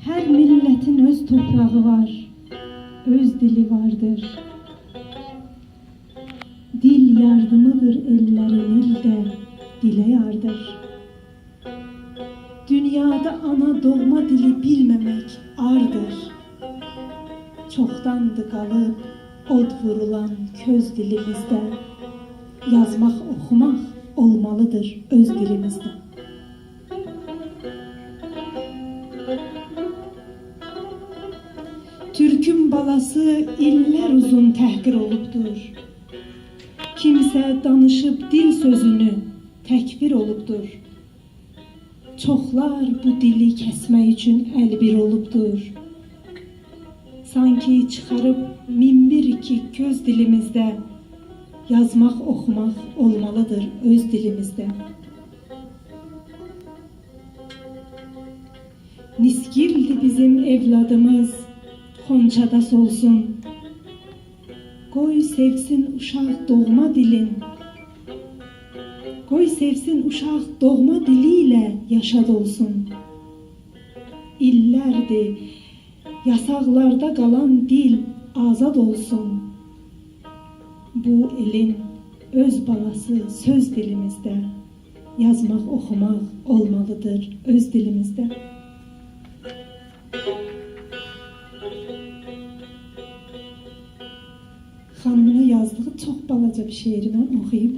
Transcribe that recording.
Her milletin öz toprağı var, öz dili vardır. Dil yardımıdır ellerin ilde, dile yardır. Dünyada ana doğma dili bilmemek ardır. Çoktandı kalıp od vurulan köz dilimizde. Yazmak, okumak olmalıdır öz dilimizde. Türk'ün balası iller uzun təhqir olubdur. Kimse danışıp dil sözünü tekfir olubdur. Çoxlar bu dili kesmek için elbir olubdur. Sanki çıkarıp minbir ki köz dilimizde. Yazmak, okumak olmalıdır öz dilimizde. Niskildi bizim evladımız, xonçada solsun. Qoy sevsin uşaq doğma dilin. Qoy sevsin uşaq doğma diliyle yaşad olsun. İllərdir yasaqlarda qalan dil azad olsun. Bu elin öz balası söz dilimizde. Yazmak, okumak olmalıdır öz dilimizde. Xanımına yazdığı çox balaca bir şeiri mən oxuyub